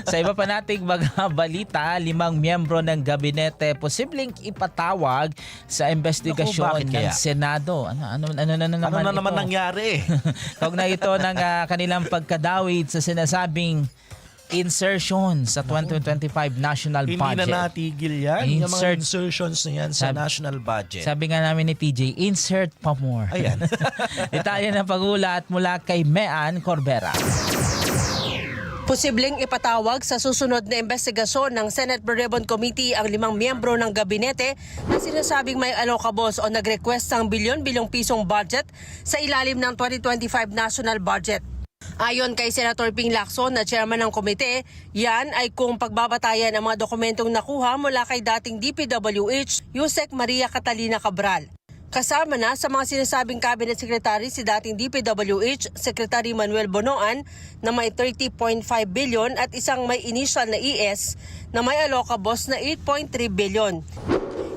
Sa iba pa nating mga balita, 5 miyembro ng gabinete posibleng ipatawag sa investigasyon Naku, bakit ng kaya? Senado. Ano Ano na naman ito? nangyari? Kaugnay ito ng kanilang pagkadawit sa sinasabing insertion sa 2025 national Hindi budget. na natigil yan. Yung mga Insert. insertions na yan sa national budget. Sabi nga namin ni TJ, insert pa more. Ayan. Detalye ng pagulat mula kay Mean Corbera. Posibleng ipatawag sa susunod na investigasyon ng Senate Blue Committee ang 5 miyembro ng gabinete na sinasabing may allocable o nag-request ng bilyon-bilyong pisong budget sa ilalim ng 2025 national budget. Ayon kay Senator Ping Lacson na chairman ng komite, yan ay kung pagbabatayan ang mga dokumentong nakuha mula kay dating DPWH Yusek Maria Catalina Cabral. Kasama na sa mga sinasabing cabinet secretary si dating DPWH Secretary Manuel Bonoan na may 30.5 billion at isang may initial na ES na may allocable na 8.3 billion.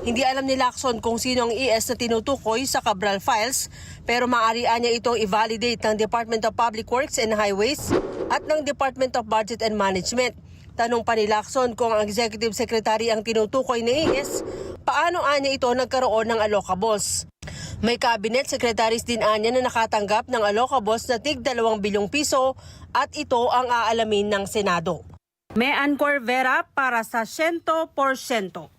Hindi alam ni Lacson kung sino ang ES na tinutukoy sa Cabral files pero maaarian niya itong i-validate ng Department of Public Works and Highways at ng Department of Budget and Management. Tanong pa ni Lacson kung ang Executive Secretary ang tinutukoy ni ES, paano anya ito nagkaroon ng allocables? May cabinet secretaries din anya na nakatanggap ng allocables na tig 2 bilyong piso at ito ang aalamin ng Senado. Mean Corvera para sa 100%.